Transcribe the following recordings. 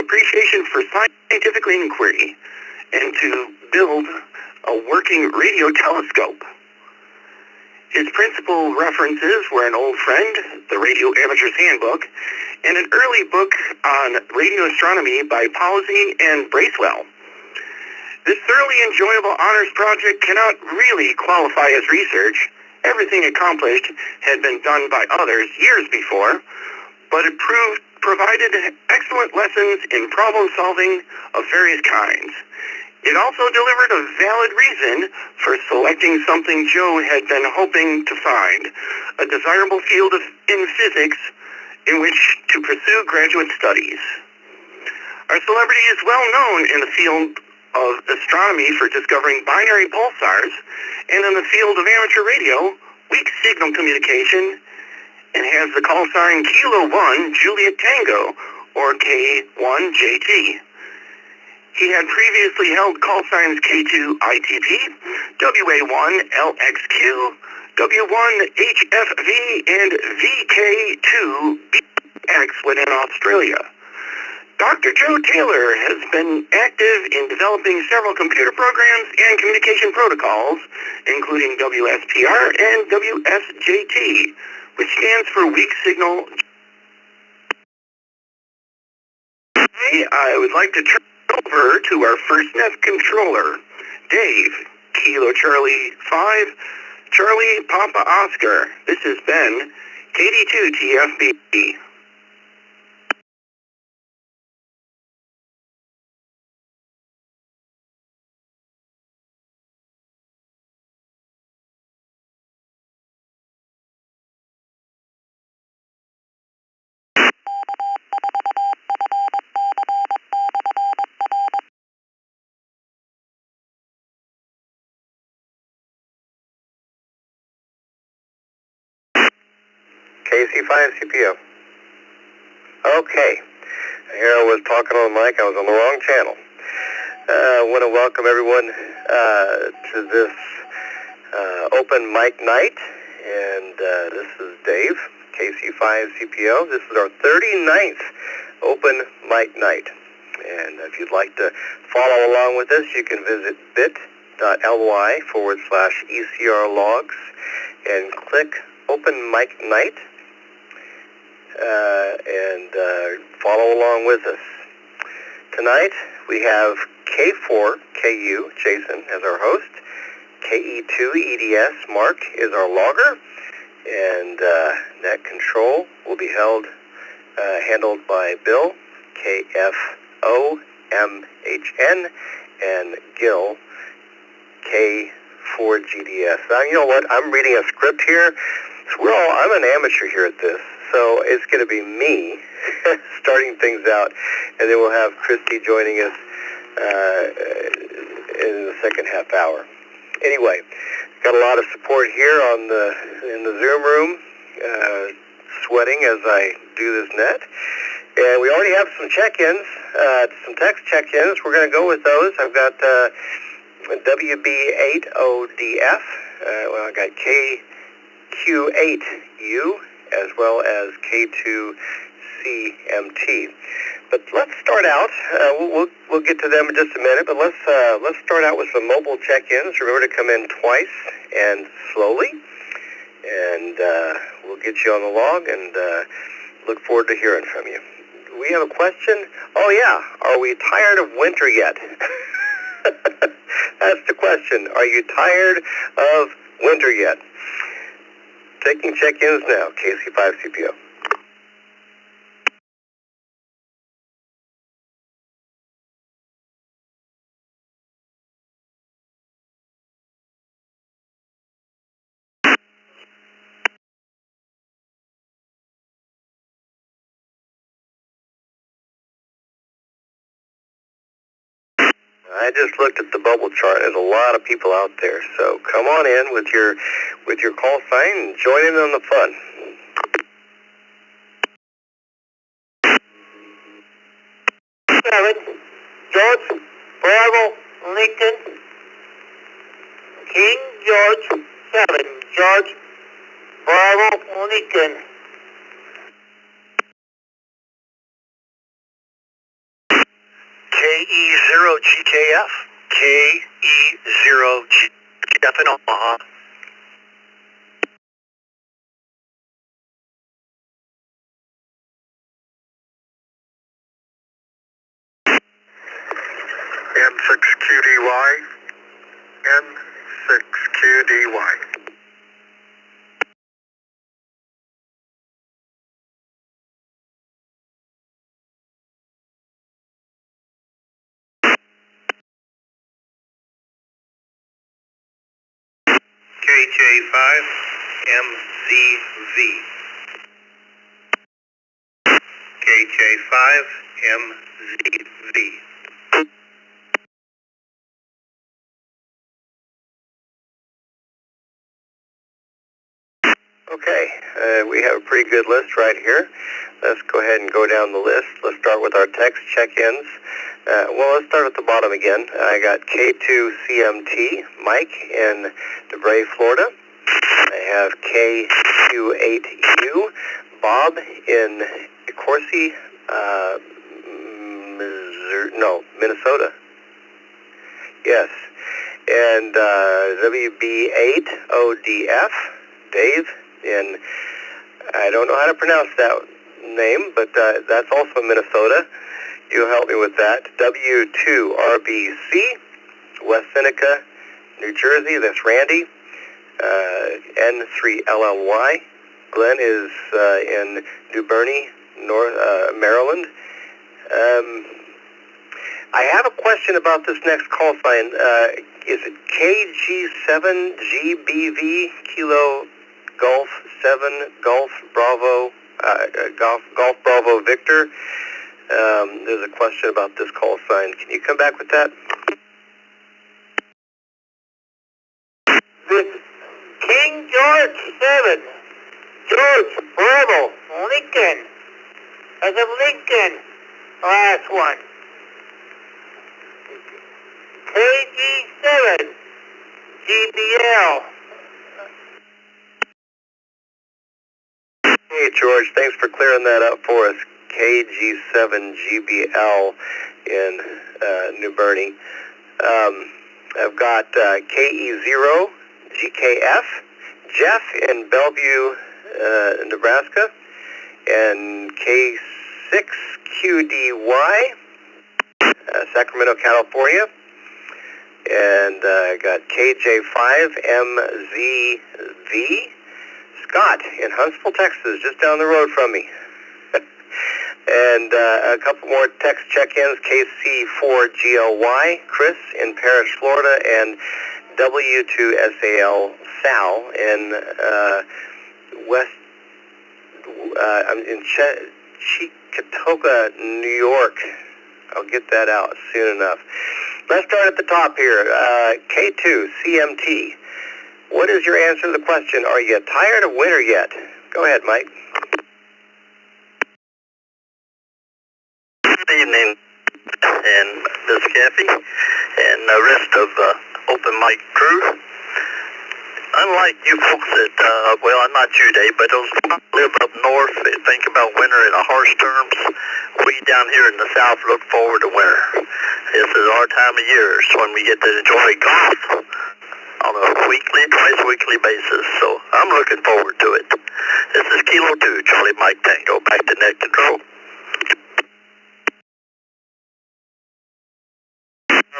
appreciation for scientific inquiry and to build a working radio telescope. His principal references were an old friend, the Radio Amateur's Handbook, and an early book on radio astronomy by Palsy and Bracewell. This thoroughly enjoyable honors project cannot really qualify as research. Everything accomplished had been done by others years before, but it provided excellent lessons in problem solving of various kinds. It also delivered a valid reason for selecting something Joe had been hoping to find, a desirable field in physics in which to pursue graduate studies. Our celebrity is well known in the field of astronomy for discovering binary pulsars, and in the field of amateur radio, weak signal communication, and has the call sign Kilo 1 Juliet Tango, or K1JT. He had previously held call signs K2 ITP, WA1 LXQ, W1 HFV, and VK2 BX within Australia. Dr. Joe Taylor has been active in developing several computer programs and communication protocols, including WSPR and WSJT, which stands for Weak Signal. Today, I would like to turn over to our FirstNet controller, Dave, Kilo Charlie 5, Charlie Papa Oscar. This has been KD2 TFB. KC5 CPO. Okay, here I was talking on the mic. I was on the wrong channel. I want to welcome everyone to this Open Mic Night, and this is Dave, KC5 CPO. This is our 39th Open Mic Night, and if you'd like to follow along with us, you can visit bit.ly/ECR logs and click Open Mic Night. And follow along with us. Tonight we have K4KU, Jason, as our host. KE2 EDS, Mark, is our logger. And net control will be handled by Bill, KFOMHN, and Gil, K4GDS. Now, you know what? I'm reading a script here. So I'm an amateur here at this. So it's going to be me starting things out, and then we'll have Christy joining us in the second half hour. Anyway, got a lot of support here in the Zoom room, sweating as I do this net. And we already have some check-ins, some text check-ins. We're going to go with those. I've got WB8ODF. I got KQ8U. As well as K2CMT. But let's start out. We'll get to them in just a minute. But let's start out with some mobile check-ins. Remember to come in twice and slowly, and we'll get you on the log. And look forward to hearing from you. We have a question. Oh yeah, are we tired of winter yet? That's the question. Are you tired of winter yet? Taking check-ins now, KC5 CPO. I just looked at the bubble chart. There's a lot of people out there, so come on in with your call sign and join in on the fun. George, Bravo, Lincoln, King George 7, George, Bravo, Lincoln. KE0GKF. KE0GKF in Omaha. N6QDY. N6QDY. KJ5MZV. KJ5MZV. Okay, we have a pretty good list right here. Let's go ahead and go down the list. Let's start with our text check-ins. Well, let's start at the bottom again. I got K2CMT, Mike in DeBray, Florida. I have K28U, Bob in Corsi, Minnesota. Yes. And WB8ODF, Dave in, I don't know how to pronounce that name, but that's also Minnesota. You'll help me with that. W2RBC, West Seneca, New Jersey. That's Randy. N3LLY. Glenn is in New Berney, Maryland. I have a question about this next call sign. Is it KG7GBV, Kilo Golf 7 Golf Bravo, Golf Bravo Victor? There's a question about this call sign. Can you come back with that? This King George 7, George Bravo, Lincoln, as of Lincoln, last one. KG7, GBL. Hey George, thanks for clearing that up for us. KG7 GBL in New Berney. I've got KE0 GKF, Jeff in Bellevue, Nebraska, and K6QDY, Sacramento, California. And I got KJ5MZV, Scott in Huntsville, Texas, just down the road from me. And a couple more text check-ins, KC4GLY, Chris in Parrish, Florida, and W2SAL Sal in I'm in Chicatoga, New York. I'll get that out soon enough. Let's start at the top here. K2CMT. What is your answer to the question? Are you tired of winter yet? Go ahead, Mike. Good evening, and Miss Kathy, and the rest of the Open Mic crew. Unlike you folks that, well, not you, Dave, but those who live up north that think about winter in a harsh terms, we down here in the south look forward to winter. This is our time of year, so when we get to enjoy golf on a twice weekly basis. So I'm looking forward to it. This is Kilo 2, Charlie Mike Tango, back to net control.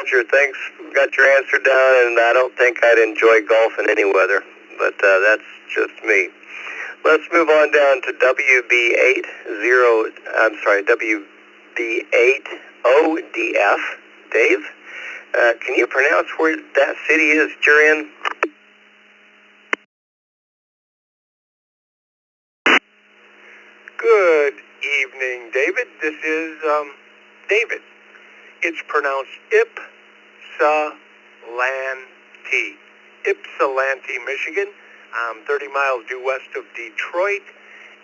Sure, thanks. Got your answer down, and I don't think I'd enjoy golf in any weather, but that's just me. Let's move on down to WB8ODF. Dave, can you pronounce where that city is you're in? Good evening, David. This is David. It's pronounced Ypsilanti, Michigan. I'm 30 miles due west of Detroit,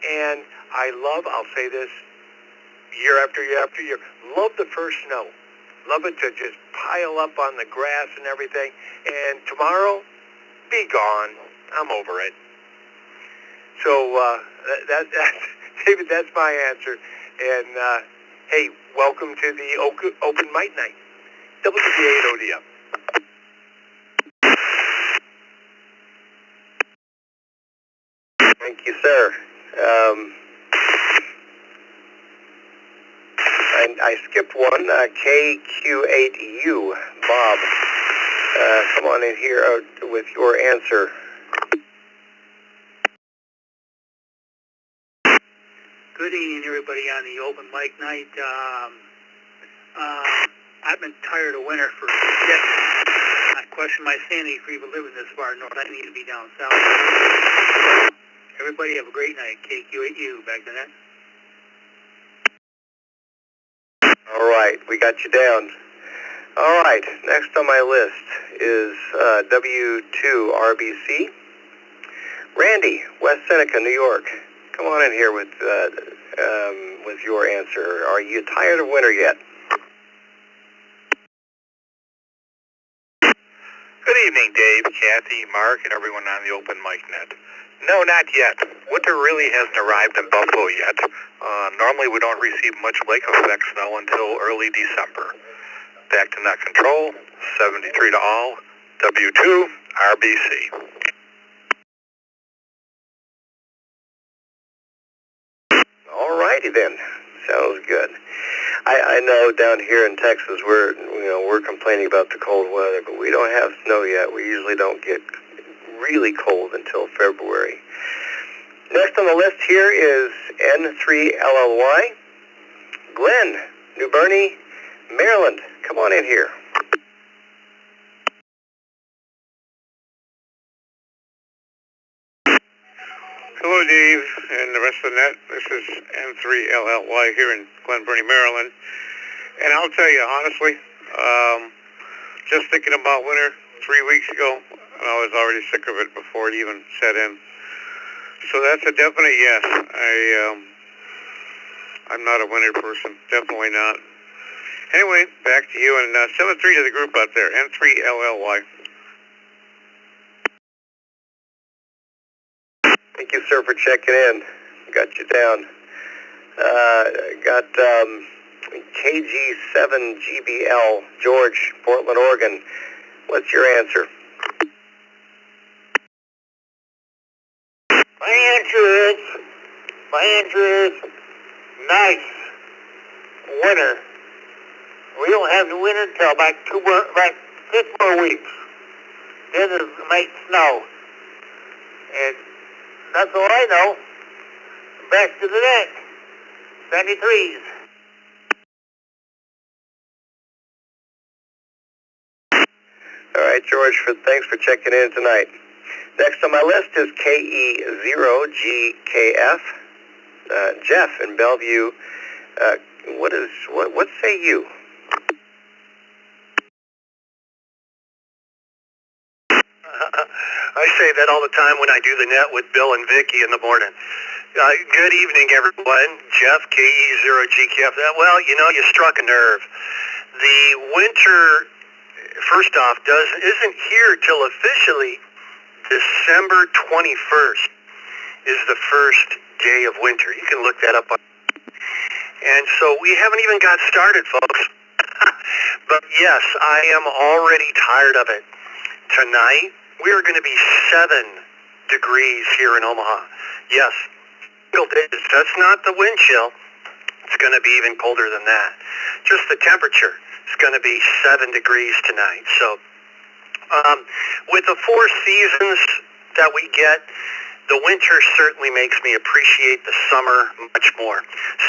and I'll say this year after year after year, love the first snow. Love it to just pile up on the grass and everything, and tomorrow, be gone. I'm over it. So, David, that's my answer, and Hey, welcome to the Open Mic Night. WBA at ODM. Thank you, sir. I skipped one. KQ8U, Bob. Come on in here with your answer. Good evening, everybody on the Open Mic Night. I've been tired of winter for decades. I question my sanity for even living this far north. I need to be down south. Everybody have a great night. KQ8U, back to that. All right, we got you down. All right, next on my list is W2RBC. Randy, West Seneca, New York. Come on in here with your answer. Are you tired of winter yet? Good evening, Dave, Kathy, Mark, and everyone on the Open Mic Net. No, not yet. Winter really hasn't arrived in Buffalo yet. Normally we don't receive much lake effect snow until early December. Back to net control, 73 to all, W2, RBC. All righty then. Sounds good. I know down here in Texas we're complaining about the cold weather, but we don't have snow yet. We usually don't get really cold until February. Next on the list here is N3LLY. Glenn, New Berney, Maryland. Come on in here. Hello, Dave, and the rest of the net. This is N3LLY here in Glen Burnie, Maryland. And I'll tell you, honestly, just thinking about winter 3 weeks ago, I was already sick of it before it even set in. So that's a definite yes. I'm not a winter person, definitely not. Anyway, back to you, and 7-3 to the group out there, N3LLY. Thank you, sir, for checking in. Got you down. Got KG7GBL, George, Portland, Oregon. What's your answer? My answer is nice. Winter. We don't have the winter until about 6 more weeks. Then it might snow. And that's all I know. Back to the net. 73s. All right, George, thanks for checking in tonight. Next on my list is KE0GKF. Jeff in Bellevue. What say you? I say that all the time when I do the net with Bill and Vicky in the morning. Good evening, everyone. Jeff, KE0GKF. Well, you struck a nerve. The winter, first off, isn't here till officially December 21st is the first day of winter. You can look that up. And so we haven't even got started, folks. But yes, I am already tired of it. Tonight, we are going to be 7 degrees here in Omaha. Yes, that's not the wind chill. It's going to be even colder than that. Just the temperature is going to be 7 degrees tonight. So with the 4 seasons that we get, the winter certainly makes me appreciate the summer much more.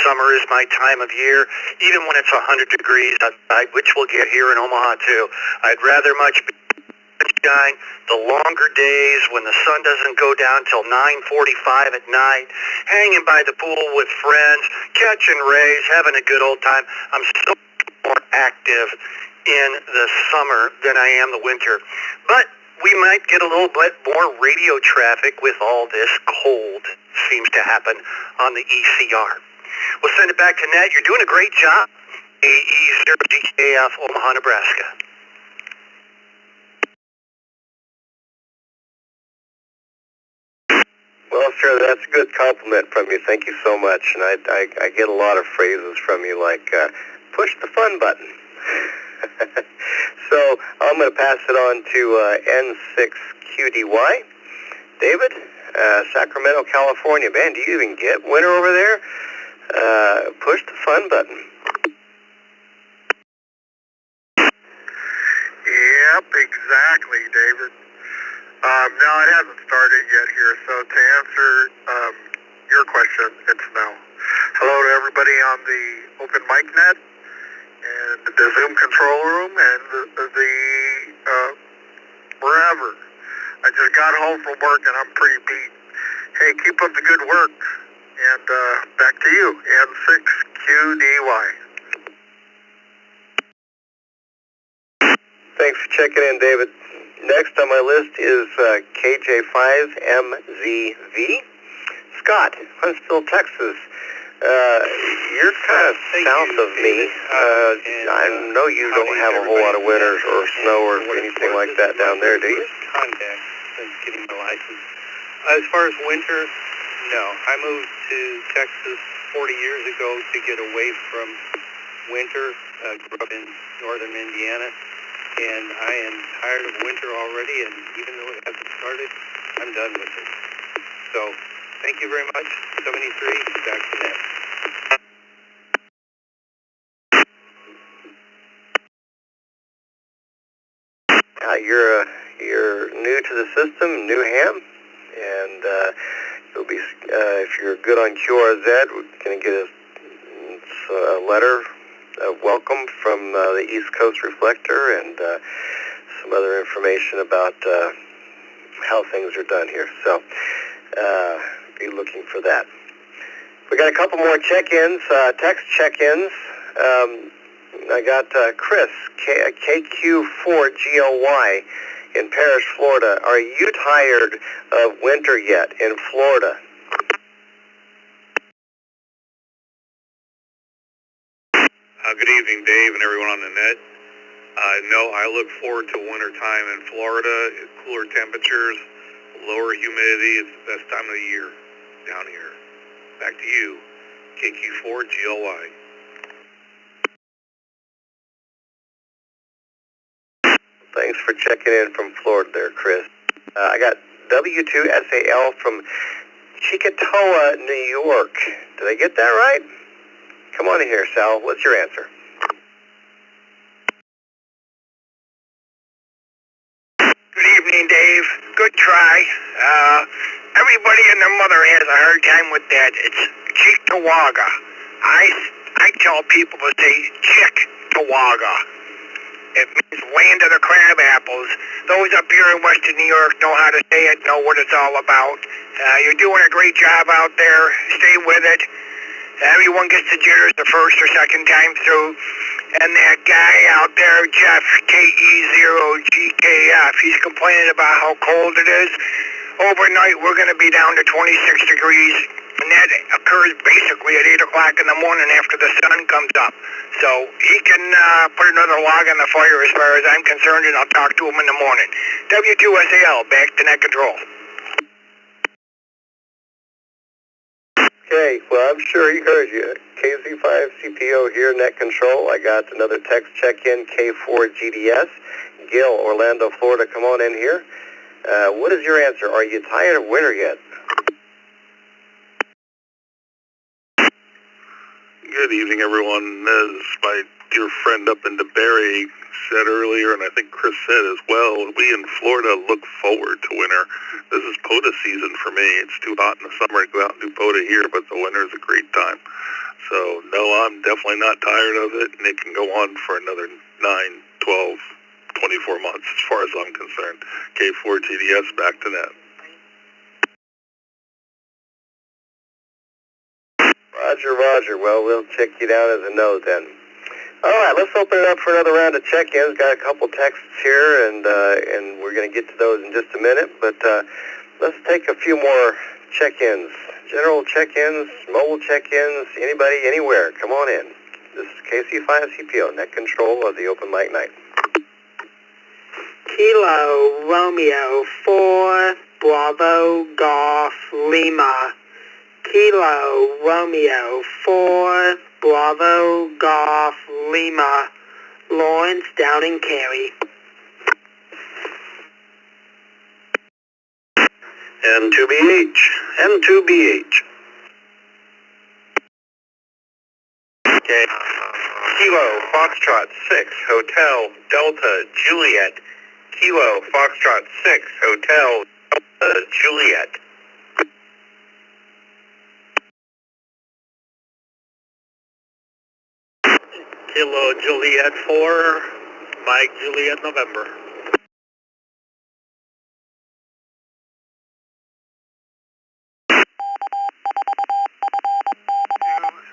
Summer is my time of year, even when it's 100 degrees outside, which we'll get here in Omaha too. I'd rather much be sunshine, the longer days when the sun doesn't go down till 9:45 at night, hanging by the pool with friends, catching rays, having a good old time. I'm so more active in the summer than I am the winter. But we might get a little bit more radio traffic with all this cold seems to happen on the ECR. We'll send it back to Ned. You're doing a great job. AE0GKF, Omaha, Nebraska. Well sir, that's a good compliment from you. Thank you so much. And I get a lot of phrases from you like, push the fun button. So I'm going to pass it on to N6QDY. David, Sacramento, California. Man, do you even get winter over there? Push the fun button. Yep, exactly, David. No, it hasn't started yet here, so to answer your question, it's no. Hello to everybody on the Open Mic Night, and the Zoom control room, and the wherever. I just got home from work, and I'm pretty beat. Hey, keep up the good work, and back to you, N6QDY. Thanks for checking in, David. Next on my list is KJ5MZV. Scott, Huntsville, Texas. You're kind of south of me. I know you don't have a whole lot of winters or snow or anything like that down there, do you? Contact since getting my license. As far as winter, no. I moved to Texas 40 years ago to get away from winter. Grew up in northern Indiana. And I am tired of winter already, and even though it hasn't started, I'm done with it. So, thank you very much. 73, back to net. You're new to the system, new ham, and you'll be if you're good on QRZ, we're going to get a letter of welcome from the East Coast Reflector and some other information about how things are done here. So be looking for that. We got a couple more check-ins, text check-ins. I got Chris, KQ4GLY in Paris, Florida. Are you tired of winter yet in Florida? Good evening, Dave, and everyone on the net. No, I look forward to winter time in Florida. Cooler temperatures, lower humidity. It's the best time of the year down here. Back to you, KQ4GLY. Thanks for checking in from Florida there, Chris. I got W2SAL from Chicatoa, New York. Did I get that right? Come on in here, Sal. What's your answer? Good evening, Dave. Good try. Everybody and their mother has a hard time with that. It's Cheektowaga. I tell people to say Chick-Tawaga. It means land of the crab apples. Those up here in western New York know how to say it, know what it's all about. You're doing a great job out there. Stay with it. Everyone gets the jitters the first or second time through. And that guy out there, Jeff, KE0GKF, he's complaining about how cold it is. Overnight, we're going to be down to 26 degrees. And that occurs basically at 8 o'clock in the morning after the sun comes up. So he can put another log on the fire as far as I'm concerned, and I'll talk to him in the morning. W2SAL, back to net control. Okay, well, I'm sure he heard you. KZ5CPO here, net control. I got another text check-in, K4GDS. Gil, Orlando, Florida, come on in here. What is your answer? Are you tired of winter yet? Good evening, everyone. As my dear friend up in DeBerry said earlier, and I think Chris said as well, we in Florida look forward to winter. This is POTA season for me. It's too hot in the summer to go out and do POTA here, but the winter is a great time. So, no, I'm definitely not tired of it, and it can go on for another 9, 12, 24 months as far as I'm concerned. K4GDS, back to net. Roger. Well, we'll check you down as a no then. All right, let's open it up for another round of check-ins. Got a couple texts here, and we're going to get to those in just a minute. But let's take a few more check-ins. General check-ins, mobile check-ins, anybody, anywhere. Come on in. This is KC5CPO, net control of the Open Mic Night. Kilo Romeo 4 Bravo Golf Lima Kilo Romeo 4 Bravo Golf Lima Lawrence down in Cary. N2BH. Okay. Kilo Foxtrot 6 Hotel Delta Juliet. Kilo Foxtrot 6 Hotel Delta Juliet. Kilo Juliet 4, Mike Juliet November.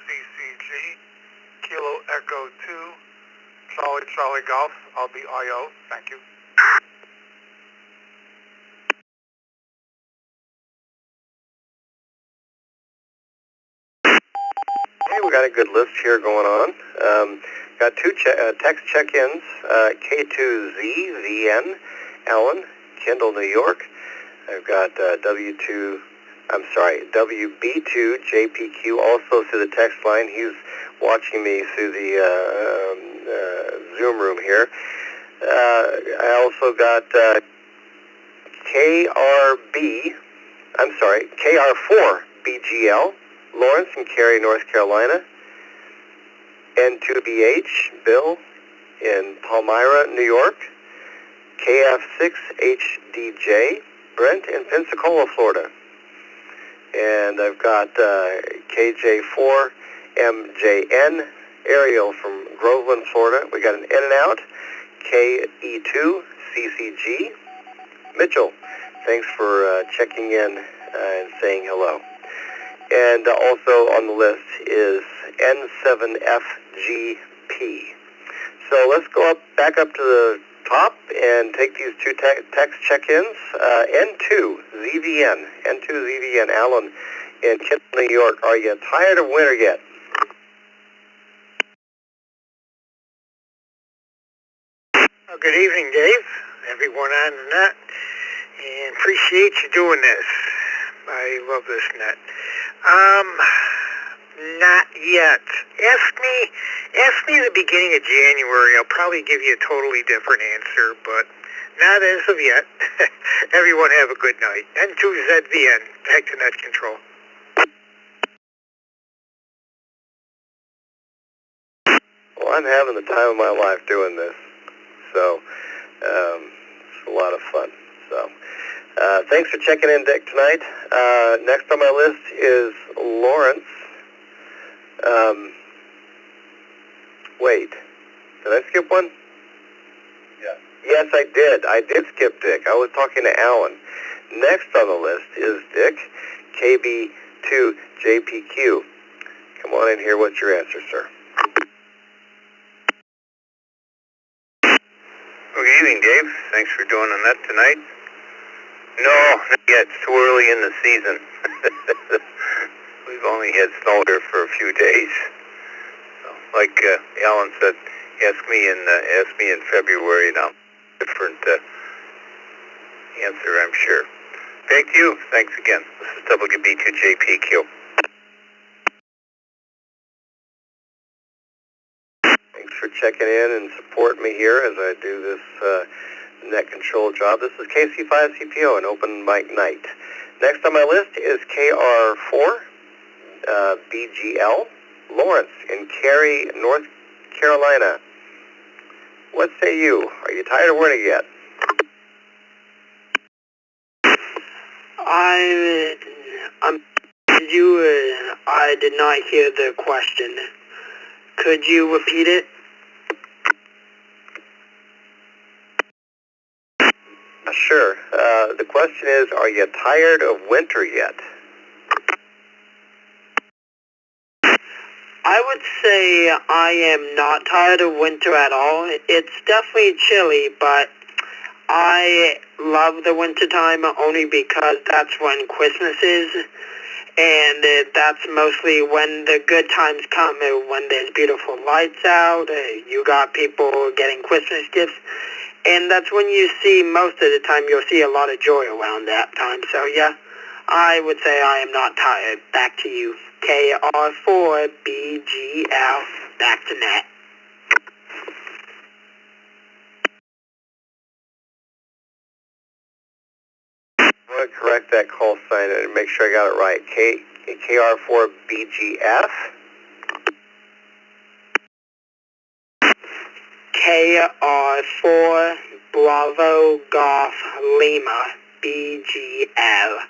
CCG, Kilo Echo 2, Charlie Golf, I'll be IO, thank you. Hey, we got a good list here going on. Got two text check-ins, K2ZVN, Allen, Kendall, New York. I've got WB2JPQ also through the text line. He's watching me through the Zoom room here. I also got KR4BGL, Lawrence in Cary, North Carolina. N2BH, Bill in Palmyra, New York. KF6HDJ, Brent in Pensacola, Florida. And I've got KJ4MJN, Ariel from Groveland, Florida. We got an in and out. KE2CCG, Mitchell. Thanks for checking in and saying hello. And also on the list is N7FGP. So let's go back up to the top and take these two text check-ins. N2ZVN, Allen in Kendall, New York. Are you tired of winter yet? Well, good evening, Dave, everyone on the net, and appreciate you doing this. I love this net. Not yet. Ask me at the beginning of January. I'll probably give you a totally different answer, but not as of yet. Everyone have a good night. N2ZVN, back to net control. Well, I'm having the time of my life doing this, so it's a lot of fun. So thanks for checking in, Dick, tonight. Next on my list is Lawrence. Wait, did I skip one? Yeah. Yes, I did. I did skip Dick. I was talking to Alan. Next on the list is Dick, KB2JPQ. Come on in here. What's your answer, sir? Well, good evening, Dave. Thanks for doing the net tonight. No, not yet. It's too early in the season. We've only had snow here for a few days. So, like Alan said, ask me in February, and I'll different answer, I'm sure. Thank you. Thanks again. This is WB2JPQ. Thanks for checking in and supporting me here as I do this net control job. This is KC5CPO, an Open Mic Night. Next on my list is KR4BGL, Lawrence in Cary, North Carolina. What say you? Are you tired of winning yet? I did not hear the question. Could you repeat it? Sure. The question is, are you tired of winter yet? I would say I am not tired of winter at all. It's definitely chilly, but I love the winter time only because that's when Christmas is, and that's mostly when the good times come, when there's beautiful lights out, you got people getting Christmas gifts, And that's when you see, most of the time, you'll see a lot of joy around that time. So, yeah, I would say I am not tired. Back to you. KR4BGL. Back to net. I want to correct that call sign and make sure I got it right. KR4BGF? KR4 Bravo Golf Lima BGL.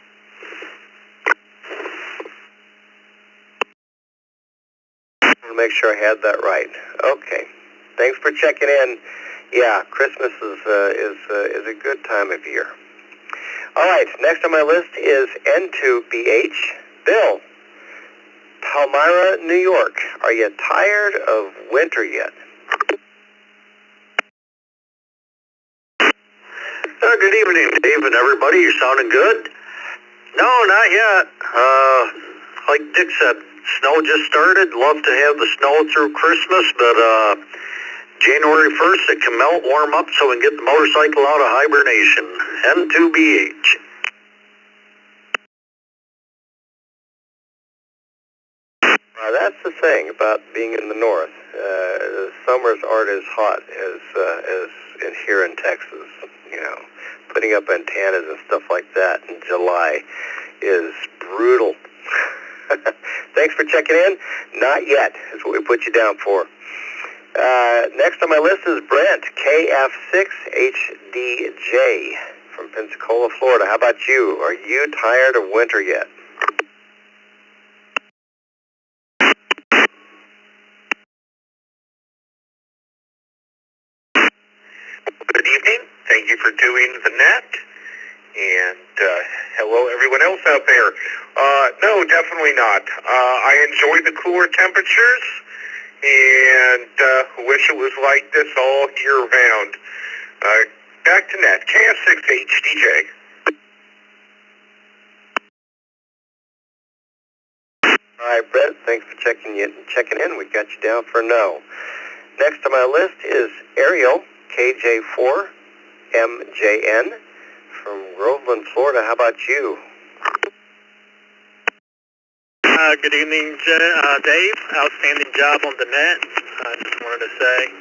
I want to make sure I had that right. Okay. Thanks for checking in. Yeah, Christmas is a good time of year. All right, next on my list is N2BH. Bill, Palmyra, New York. Are you tired of winter yet? Good evening, Dave and everybody. You sounding good? No, not yet. Like Dick said, snow just started. Love to have the snow through Christmas, but January 1st it can melt, warm up, so we can get the motorcycle out of hibernation. N2BH. That's the thing about being in the north. The summers aren't as hot as in here in Texas. You know, putting up antennas and stuff like that in July is brutal. Thanks for checking in. Not yet is what we put you down for. Next on my list is Brent, KF6HDJ from Pensacola, Florida. How about you? Are you tired of winter yet? Good evening. Thank you for doing the net. And hello, everyone else out there. No, definitely not. I enjoy the cooler temperatures and wish it was like this all year round. Back to net. KF6HDJ. All right, Brett, thanks for checking in. We got you down for no. Next on my list is Ariel, KJ4MJN from Groveland, Florida. How about you? Good evening, Dave. Outstanding job on the net. I just wanted to say,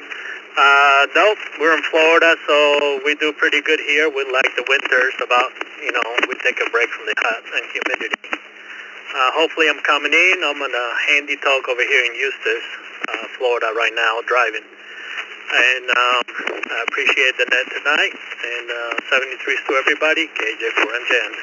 no, we're in Florida, so we do pretty good here. We like the winters we take a break from the hot and humidity. Hopefully I'm coming in. I'm on a handy talk over here in Eustis, Florida right now, driving. And I appreciate the net tonight. And 73s to everybody, KJ4MJN.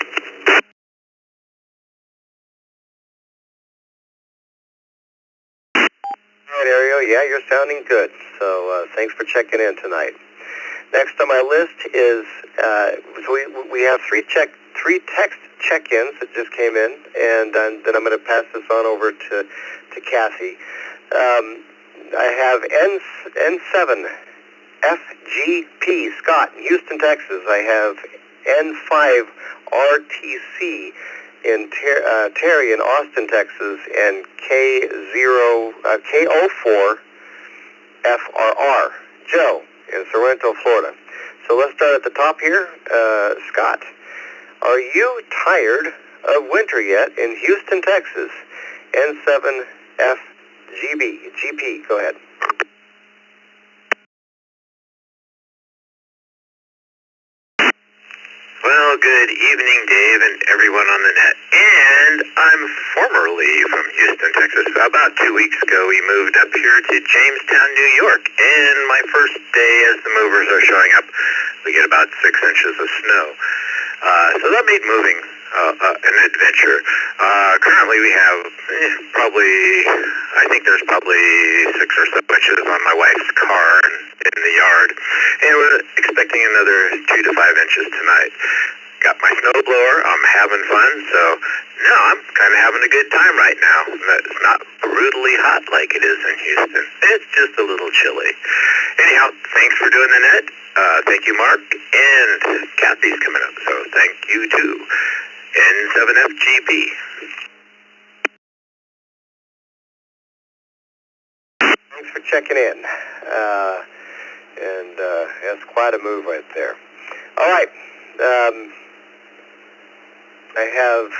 All right, Ariel. Yeah, you're sounding good. So thanks for checking in tonight. Next on my list is we have three text check-ins that just came in, and then I'm going to pass this on over to Kathy. I have N7 FGP Scott in Houston, Texas. I have N5 RTC in Terry in Austin, Texas, and K04 FRR Joe in Sorrento, Florida. So let's start at the top here. Scott, are you tired of winter yet in Houston, Texas? N7FGP. Go ahead. Well, good evening, Dave, and everyone on the net. And I'm formerly from Houston, Texas. About 2 weeks ago, we moved up here to Jamestown, New York. And my first day as the movers are showing up, we get about 6 inches of snow. So that made moving an adventure. Currently, we have I think there's probably 6 or so inches on my wife's car in the yard. And we're expecting another 2 to 5 inches tonight. Got my snowblower. I'm having fun. So, no, I'm kind of having a good time right now. It's not brutally hot like it is in Houston. It's just a little chilly. Anyhow, thanks for doing the net. Thank you, Mark. And Kathy's coming up. So thank you, too. N7FGP. Thanks for checking in. That's quite a move right there. All right. I have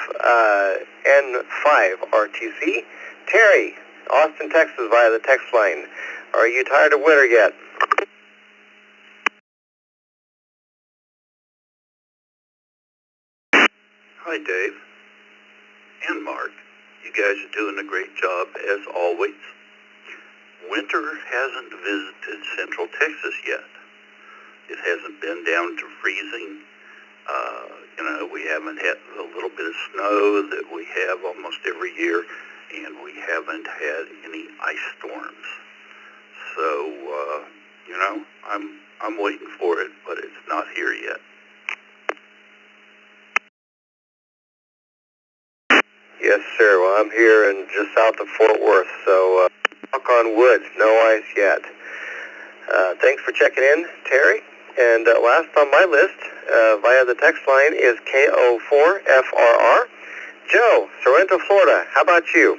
N5 RTC. Terry, Austin, Texas, via the text line. Are you tired of winter yet? Hi, Dave and Mark. You guys are doing a great job, as always. Winter hasn't visited Central Texas yet. It hasn't been down to freezing. We haven't had the little bit of snow that we have almost every year, and we haven't had any ice storms. So, I'm waiting for it, but it's not here yet. Yes, sir. Well, I'm here and just south of Fort Worth, so knock on wood, no ice yet. Thanks for checking in, Terry. And last on my list, via the text line, is KO4FRR. Joe, Sorrento, Florida. How about you?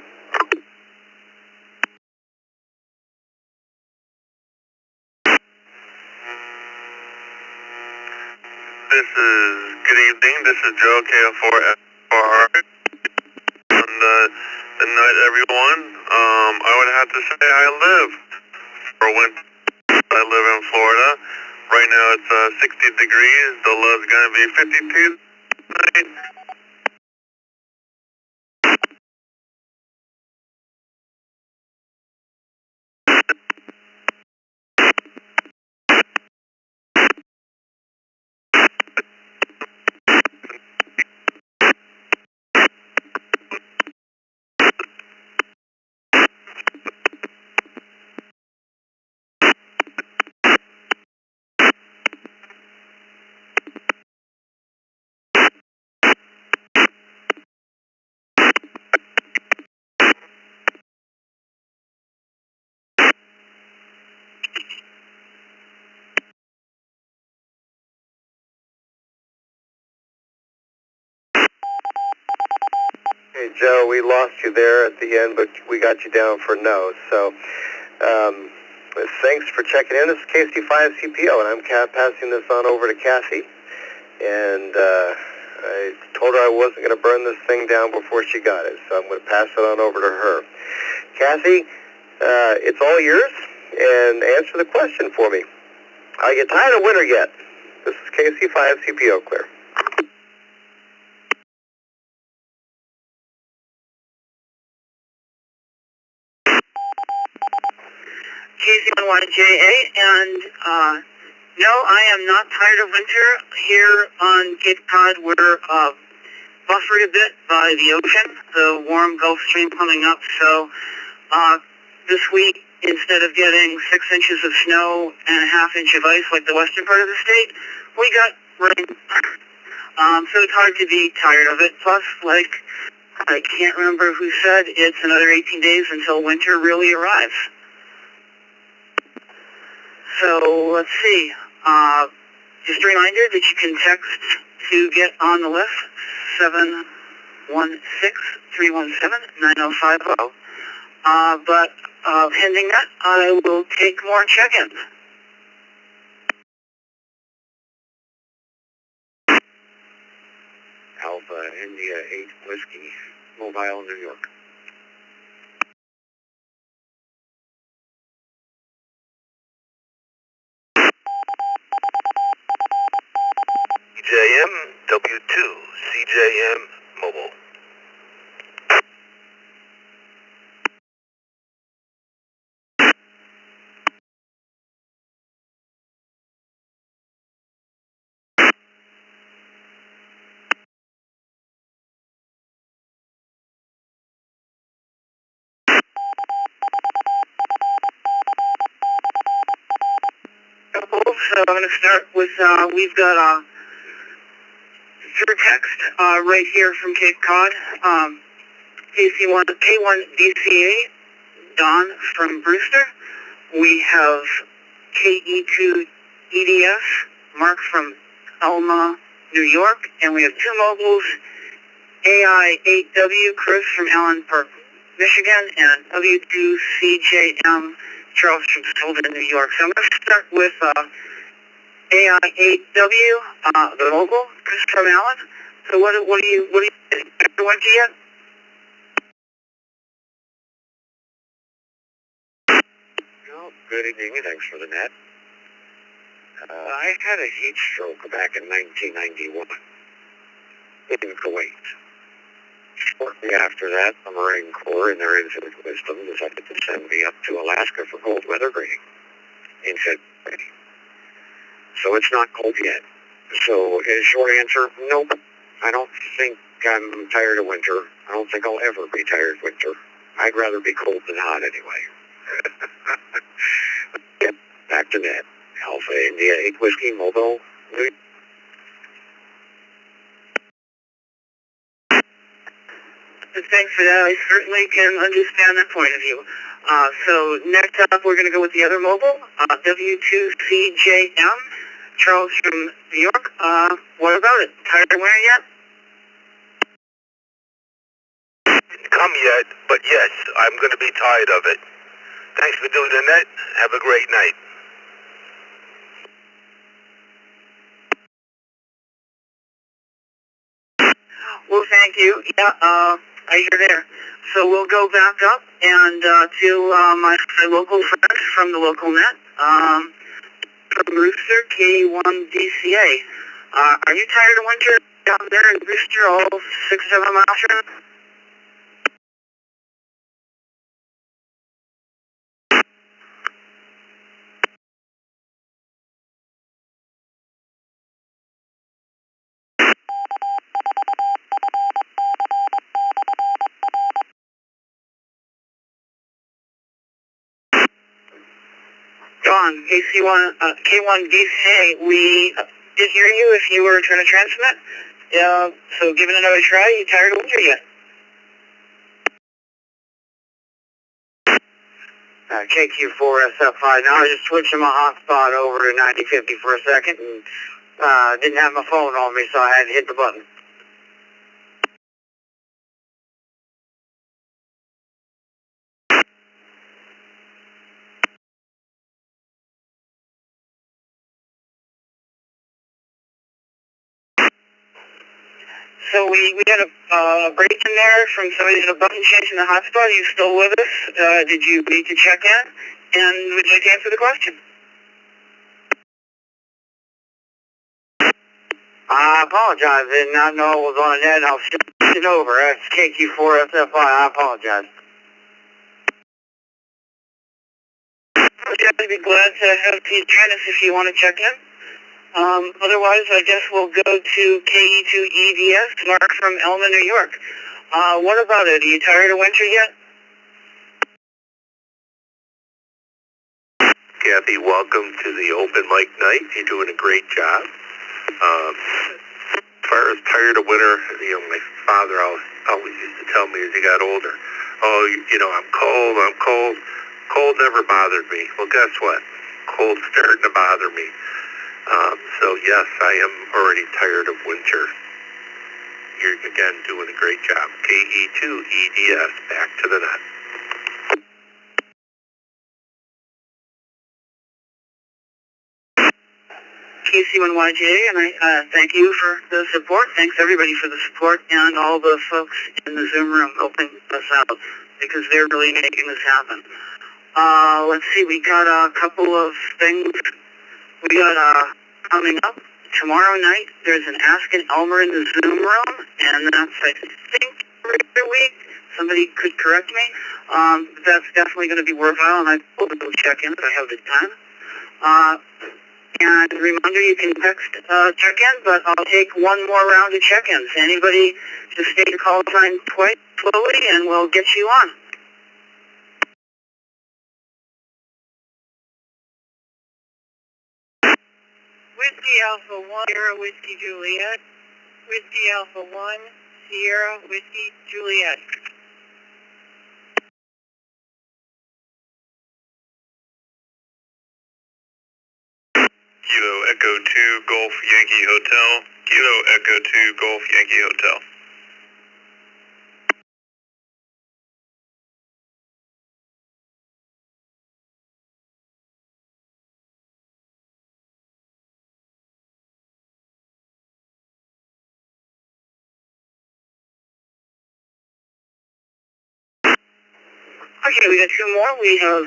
Good evening. This is Joe, KO4FRR. The night, everyone. I would have to say I live for winter. I live in Florida. Right now it's 60 degrees. The low's going to be 52 tonight. Hey, Joe, we lost you there at the end, but we got you down for no. So thanks for checking in. This is KC5CPO, and I'm passing this on over to Kathy. And I told her I wasn't going to burn this thing down before she got it, so I'm going to pass it on over to her. Kathy, it's all yours, and answer the question for me. Are you tired of winter yet? This is KC5CPO, clear. KC11JA, and no, I am not tired of winter. Here on Cape Cod, we're buffered a bit by the ocean, the warm Gulf Stream coming up, so this week, instead of getting 6 inches of snow and a half inch of ice like the western part of the state, we got rain. So it's hard to be tired of it. Plus, like, I can't remember who said, it's another 18 days until winter really arrives. So, let's see. Just a reminder that you can text to get on the list, 716-317-9050. But pending that, I will take more check-ins. Alpha India 8 Whiskey, Mobile, New York. CJM W2, CJM Mobile. So I'm going to start with, we've got through text right here from Cape Cod, K1DCA, Don from Brewster. We have KE2EDF, Mark from Elma, New York. And we have two mobiles, AI8W, Chris from Allen Park, Michigan, and W2CJM, Charles from Silver, New York. So I'm going to start with AI8W, the mobile, Chris from Allen. So what do you want to yet? Well, good evening, and thanks for the net. I had a heat stroke back in 1991 in Kuwait. Shortly after that, the Marine Corps, in their infinite wisdom, decided to send me up to Alaska for cold weather grading in February. So it's not cold yet. So, short answer, nope. I don't think I'm tired of winter. I don't think I'll ever be tired of winter. I'd rather be cold than hot anyway. Back to net. Alpha India 8 Whiskey Mobile. Thanks for that. I certainly can understand that point of view. So next up, we're going to go with the other mobile, W2CJM, Charles from New York. What about it? Tired of winter yet? Come yet, but yes, I'm going to be tired of it. Thanks for doing the net. Have a great night. Well, thank you. Yeah, I hear there. So we'll go back up and to my local friends from the local net, from Rooster, K1DCA. Are you tired of winter down there in Rooster, all 6-7 miles from? John, K1DCA, we did hear you if you were trying to transmit. So give it another try. You tired of winter yet? KQ4SF5. Now I just switching my hotspot over to 9050 for a second and didn't have my phone on me, so I had to hit the button. So we got a break in there from somebody at a button changing the hotspot. Are you still with us? Did you need to check in? And would you like to answer the question? I apologize. I did not know it was on a net. I'll shift it over. That's KQ4SFI. I apologize. I'd be glad to have you join us if you want to check in. Otherwise, I guess we'll go to KE2EDS, Mark from Elma, New York. What about it? Are you tired of winter yet? Kathy, welcome to the Open Mic Night. You're doing a great job. As far as tired of winter, my father always used to tell me as he got older, I'm cold. Cold never bothered me. Well, guess what? Cold's starting to bother me. So yes, I am already tired of winter. You're, again, doing a great job. KE2EDS, back to the net. KC1YJ, and I thank you for the support. Thanks everybody for the support and all the folks in the Zoom room helping us out because they're really making this happen. Let's see, we got a couple of things. We got coming up tomorrow night. There's an Ask an Elmer in the Zoom room, and that's I think every other week. Somebody could correct me. That's definitely going to be worthwhile, and I will go check in if I have the time. And reminder, you can text check-in, but I'll take one more round of check-ins. Anybody, just state your call sign quite slowly, and we'll get you on. Whiskey Alpha 1, Sierra Whiskey Juliet. Whiskey Alpha 1, Sierra Whiskey Juliet. Kilo Echo 2 Golf Yankee Hotel. Kilo Echo 2 Golf Yankee Hotel. Okay, we got two more. We have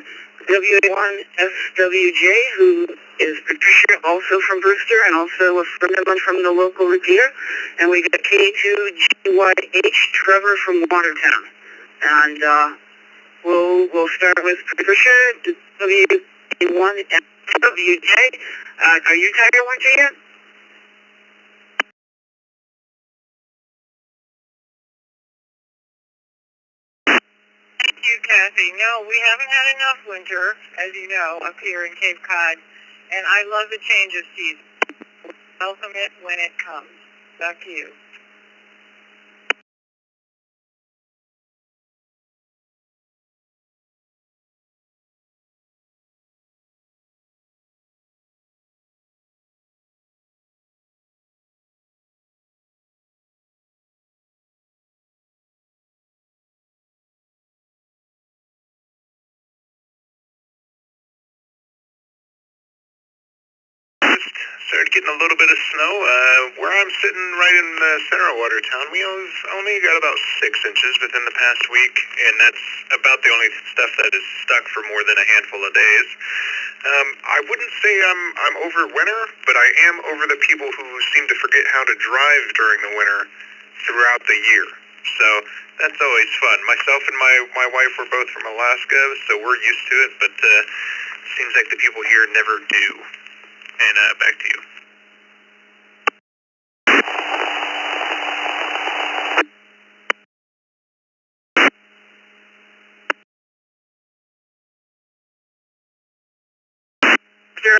W1SWJ, who is Patricia, also from Brewster, and also a friend of mine from the local repeater. And we got K2GYH, Trevor from Watertown. And we'll start with Patricia, W1SWJ. Are you tired of winter yet? Thank you, Kathy. No, we haven't had enough winter, as you know, up here in Cape Cod, and I love the change of season. Welcome it when it comes. Back to you. Started getting a little bit of snow. Where I'm sitting right in the center of Watertown, we only got about 6 inches within the past week, and that's about the only stuff that is stuck for more than a handful of days. I wouldn't say I'm over winter, but I am over the people who seem to forget how to drive during the winter throughout the year. So that's always fun. Myself and my wife were both from Alaska, so we're used to it, but seems like the people here never do. And back to you.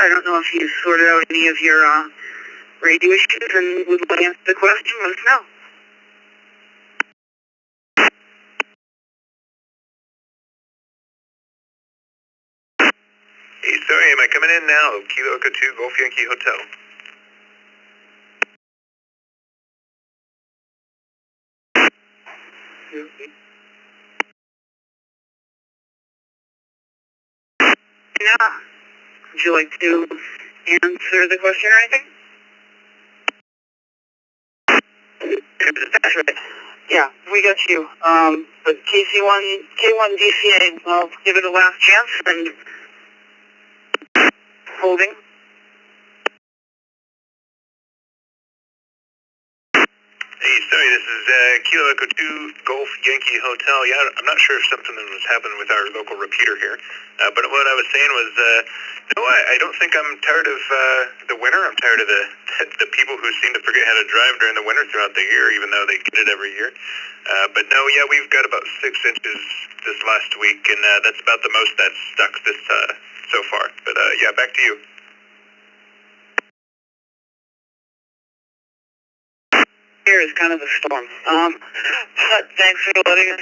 I don't know if you sorted out any of your radio issues and would like to answer the question. Let us know. Hey, sorry, am I coming in now? Kilo Echo 2, Golf Yankee Hotel. Yeah. Would you like to answer the question or anything? That's right. Yeah, we got you. But K1DCA, I'll give it a last chance and holding. Hey, sorry, this is Kilo Echo 2, Golf Yankee Hotel. Yeah, I'm not sure if something was happening with our local repeater here, but what I was saying was, no, I don't think I'm tired of the winter. I'm tired of the people who seem to forget how to drive during the winter throughout the year, even though they get it every year. But no, yeah, we've got about 6 inches this last week, and that's about the most that's stuck this so far. But yeah, back to you. Here is kind of a storm. But thanks for letting us,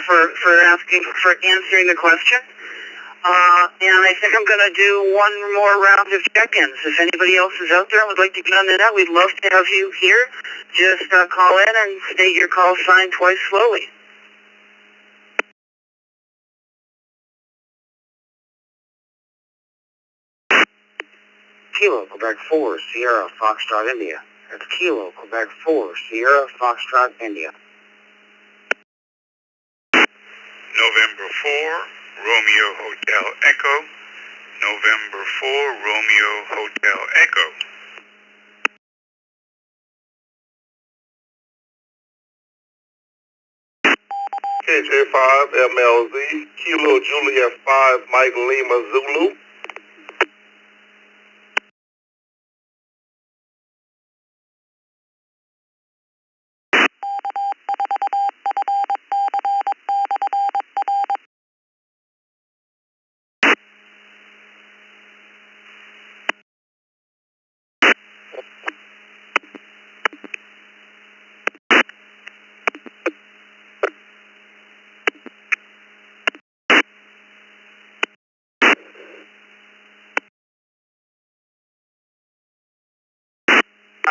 for answering the question. And I think I'm going to do one more round of check-ins. If anybody else is out there and would like to get on the net, we'd love to have you here. Just call in and state your call sign twice slowly. Kilo, Quebec 4, Sierra, Foxtrot, India. That's Kilo, Quebec 4, Sierra, Foxtrot, India. November 4, Romeo Hotel Echo. November 4, Romeo Hotel Echo. KJ5, MLZ, Kilo Juliet 5, Mike Lima Zulu.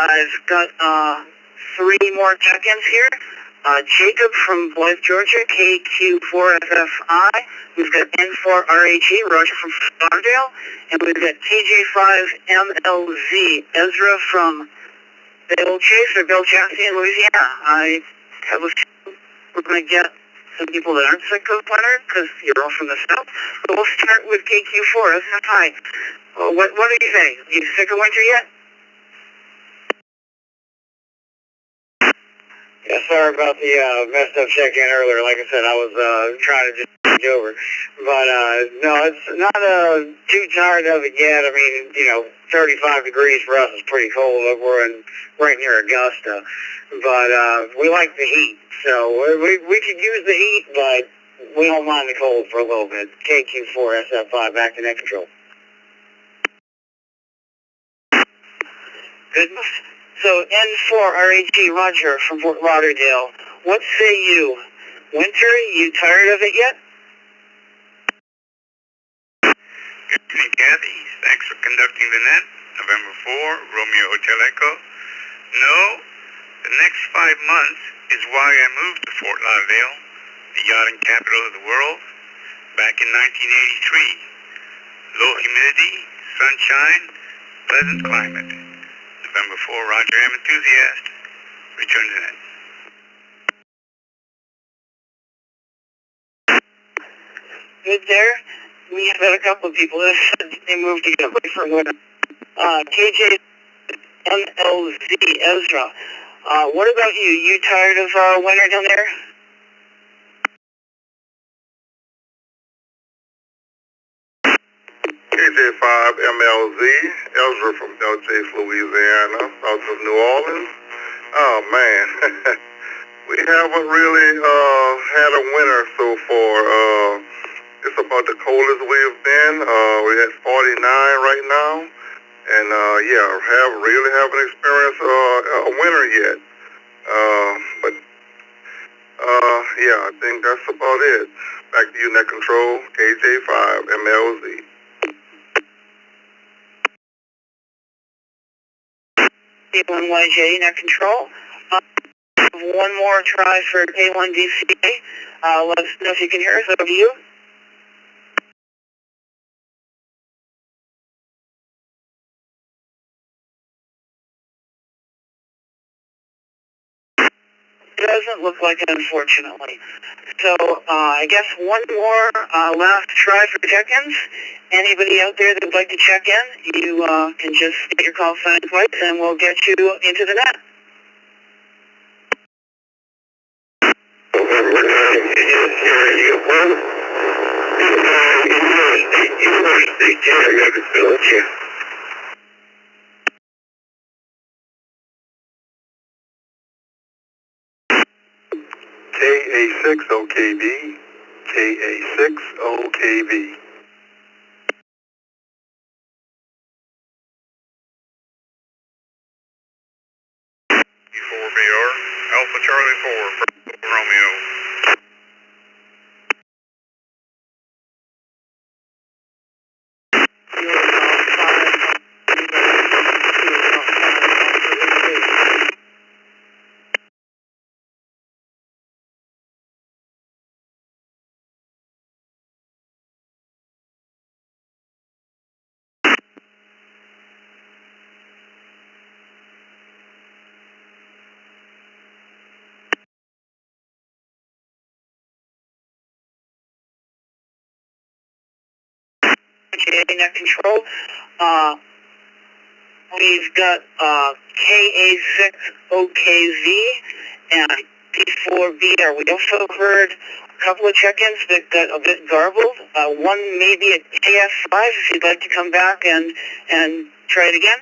I've got 3 more check-ins here. Jacob from Blythe, Georgia, KQ4FFI. We've got N4RHE, Roger from Stardale. And we've got TJ5MLZ, Ezra from Belle Chase or Belle Chassie in Louisiana. I have a feeling we're going to get some people that aren't sick of winter because you're all from the south. But we'll start with KQ4. Hi. What do you think? You sick of winter yet? Yeah, sorry about the messed up check-in earlier. Like I said, I was trying to just change over. But, no, it's not too tired of it yet. I mean, 35 degrees for us is pretty cold. We're right near Augusta. But we like the heat. So we could use the heat, but we don't mind the cold for a little bit. KQ4 SF5, back to net control. Good. So N4 RAG Roger from Fort Lauderdale. What say you? Winter, you tired of it yet? Good evening, Kathy. Thanks for conducting the net. November 4, Romeo Hotel Echo. No, the next 5 months is why I moved to Fort Lauderdale, the yachting capital of the world, back in 1983. Low humidity, sunshine, pleasant climate. November 4, Roger M. Enthusiast. Return to net. Good there. We have had a couple of people that said they moved to get away from winter. KJ MLZ Ezra. What about you? You tired of winter down there? KJ5 MLZ, Ezra from Delchase, Louisiana, south of New Orleans. Oh man, we haven't really had a winter so far. It's about the coldest we've been. We had 49 right now, and haven't experienced a winter yet. I think that's about it. Back to you, net control, KJ5 MLZ. K1YJ, net control. One more try for K1DCA. Let us know if you can hear us. Over to you. It doesn't look like it, unfortunately. So, I guess one more last try for check-ins. Anybody out there that would like to check in, you can just get your call sign twice and we'll get you into the net. KA6OKB, KA6OKB. BR, Alpha Charlie 4, Romeo. Net control. We've got KA6OKV and P4BR. We also heard a couple of check-ins that got a bit garbled. One maybe at KF5 if you'd like to come back and try it again.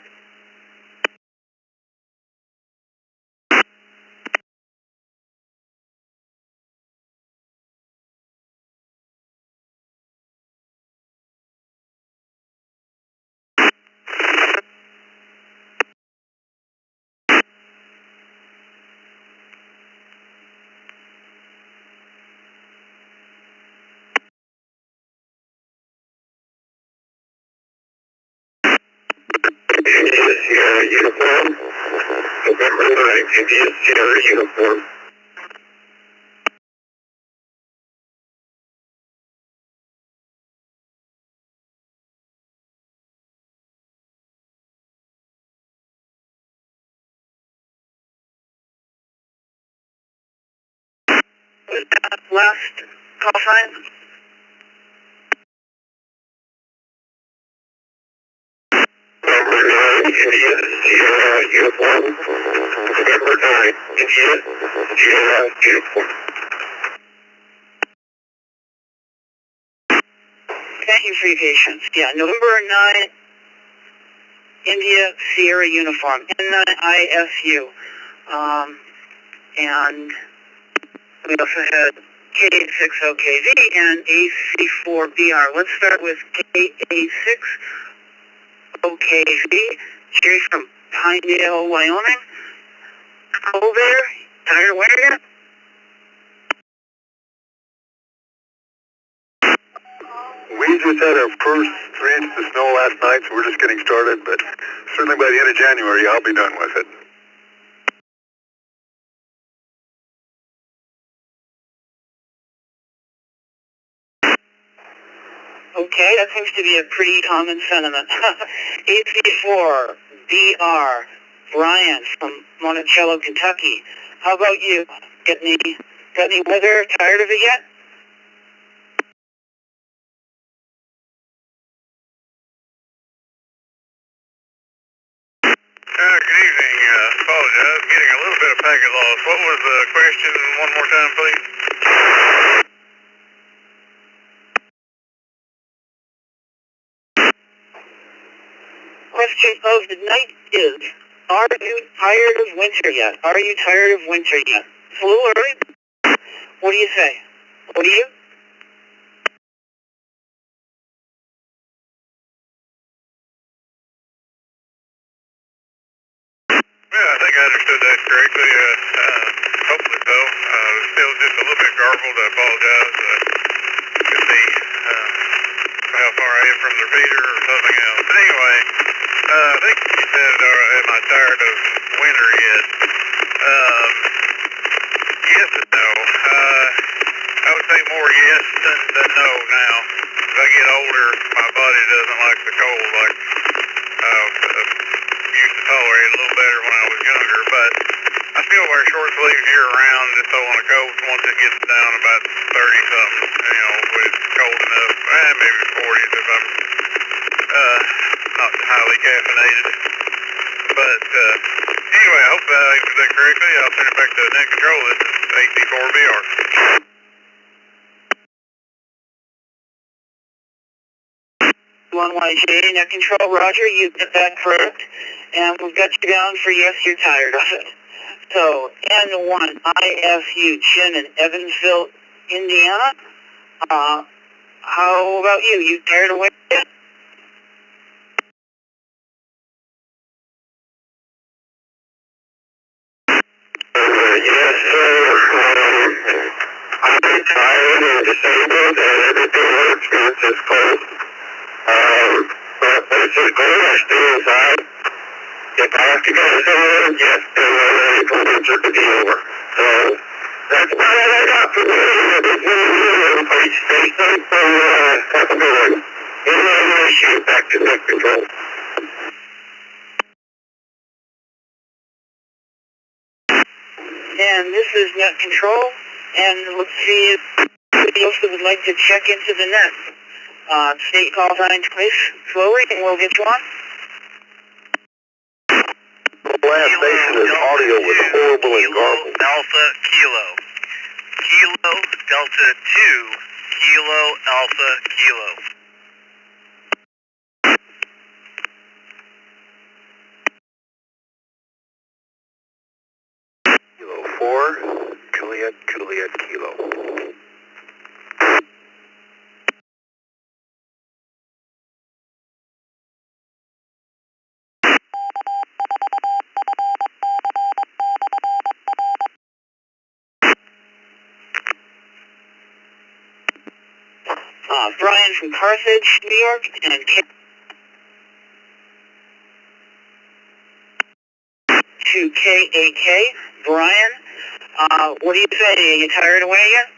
Sierra Uniform, November 9th, Indian Sierra Uniform. Was that last call sign? Number 9, India, Sierra, uniform. Number 9, India, Sierra, uniform. Thank you for your patience. Yeah, November 9, India, Sierra uniform, N9ISU. And we also had K60KV and AC4BR. Let's start with K86OKV. Jerry from Pinedale, Wyoming. Hello there. Tired of wearing it? We just had our first 3 inches of snow last night, so we're just getting started, but certainly by the end of January, I'll be done with it. Okay, that seems to be a pretty common sentiment. AC4BR, Brian from Monticello, Kentucky. How about you? Got any weather? Tired of it yet? Good evening. Apologize. Getting a little bit of packet loss. What was the question one more time, please? Question of the night is, are you tired of winter yet? Are you tired of winter yet? It's a little early. What do you say? What do you? Yeah, I think I understood that correctly. Hopefully so. Still just a little bit garbled. I apologize. Could be how far I am from the repeater or something else. But anyway, I think you said, am I tired of winter yet? Yes and no. I would say more yes than no now. As I get older, my body doesn't like the cold like I used to tolerate a little better when I was younger, but I still wear short sleeves year round just so on the coast once it gets down about 30-something, when it's cold enough, maybe 40s if I'm not highly caffeinated. But anyway, I hope I answered that correctly. I'll turn it back to net control. This is AC4BR. 1YJ, net control, Roger, you get that correct. And we've got you down for yes, you're tired of it. So, N1ISU, Chin in Evansville, Indiana. How about you? You tired of waiting? Yes, sir. I'm tired and disabled and everything works when it's this cold. But when it's this cold, I stay inside. If I have to go somewhere, yes, then we're ready for winter to be over. So, that's about all I got for me. Everybody stay safe and have a good one. Any other issue, back to net control. And this is net control, and let's see if anybody else would like to check into the net. State call sign twice, slowly, and we'll get you on. The last station is audio was horrible and garbled. Alpha Kilo. Kilo Delta 2, Kilo Alpha Kilo. Kilo 4, Juliet, Kilo. Brian from Carthage, New York, and to KAK. Brian, what do you say? Are you tired of waiting yet?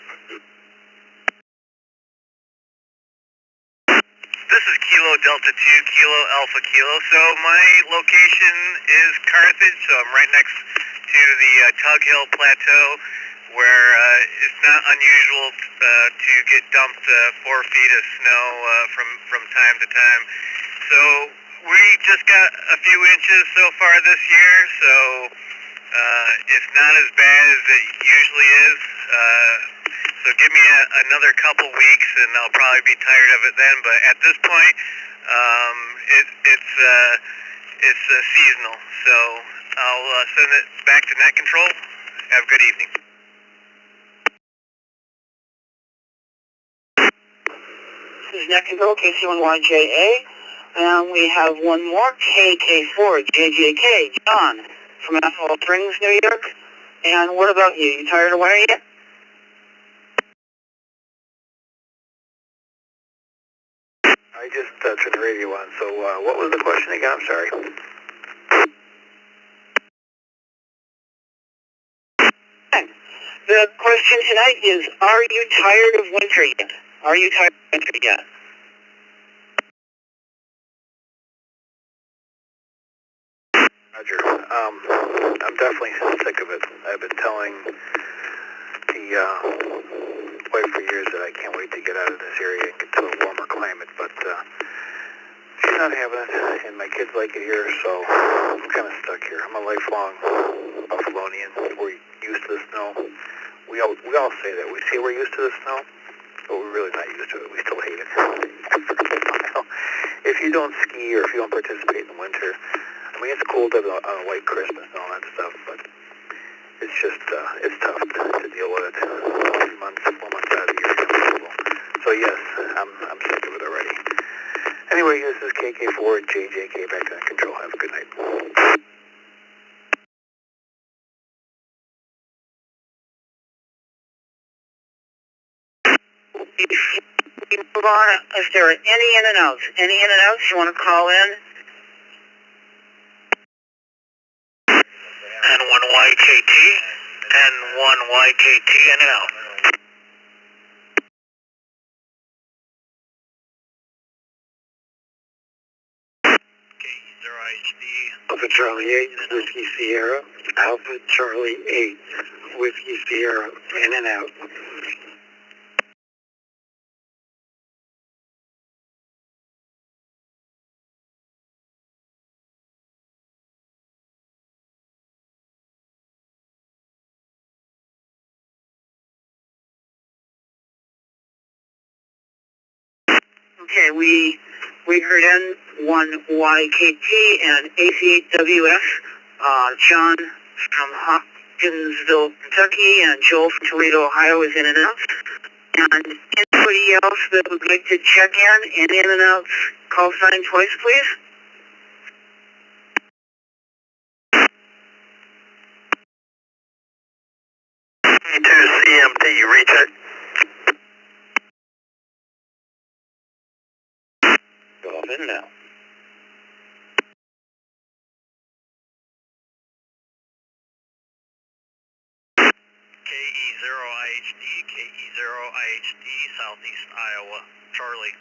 This is Kilo Delta 2, Kilo Alpha Kilo. So my location is Carthage, so I'm right next to the Tug Hill Plateau. where it's not unusual to get dumped 4 feet of snow from time to time. So we just got a few inches so far this year, so it's not as bad as it usually is. So give me another couple weeks and I'll probably be tired of it then, but at this point it's seasonal. So I'll send it back to net control. Have a good evening. This is net control, KC1YJA, and we have one more, KK4JJK, John, from Apple Springs, New York. And what about you? You tired of wearing it? I just turned the radio on, so what was the question again? I'm sorry. The question tonight is, are you tired of winter yet? Are you tired of winter yet? Roger. I'm definitely sick of it. I've been telling the wife for years that I can't wait to get out of this area and get to a warmer climate, but she's not having it, and my kids like it here, so I'm kind of stuck here. I'm a lifelong Buffalonian. We're used to the snow. We all say that. We say we're used to the snow, but we're really not used to it. We still hate it. If you don't ski or if you don't participate in winter, I mean, it's cool to have a white Christmas and all that stuff, but it's just, it's tough to deal with it. 3 months, 4 months out of the year is unbelievable. So yes, I'm sick of it already. Anyway, this is KK4JJK back to control. Have a good night. We move on. If there are any in and outs you want to call in? N1YKT, N1YKT in and out. KE0HD. Alpha Charlie 8, Whiskey Sierra. Alpha Charlie 8, Whiskey Sierra, in and out. Okay, we heard N1YKT and AC8WF, John from Hopkinsville, Kentucky, and Joel from Toledo, Ohio is in and out. And anybody else that would like to check in and out, call sign twice, please. E2CMT, recheck. Go off in now. KE0IHD, KE0IHD, Southeast Iowa, Charlie.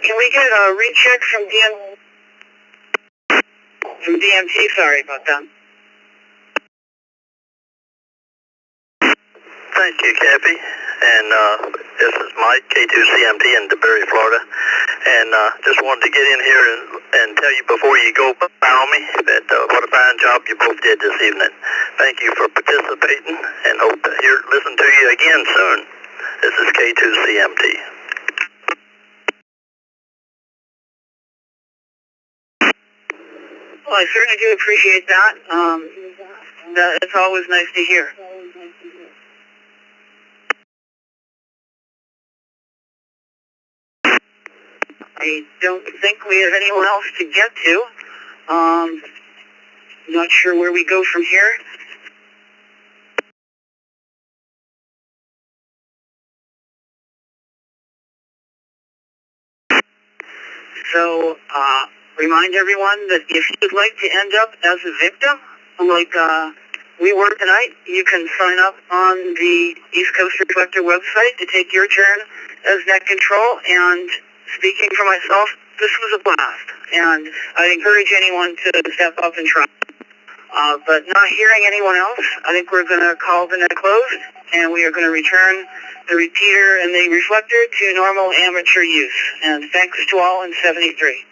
Can we get a recheck from DMT? Sorry about that. Thank you, Cappy. And this is Mike, K2CMT in DeBerry, Florida. And just wanted to get in here and tell you before you go bow me that what a fine job you both did this evening. Thank you for participating and hope to listen to you again soon. This is K2CMT. Well, I certainly do appreciate that. It's always nice to hear. I don't think we have anyone else to get to. Not sure where we go from here. So, remind everyone that if you'd like to end up as a victim, like we were tonight, you can sign up on the East Coast Reflector website to take your turn as net control. And speaking for myself, this was a blast. And I'd encourage anyone to step up and try. But not hearing anyone else, I think we're going to call the net closed, and we are going to return the repeater and the reflector to normal amateur use. And thanks to all in 73.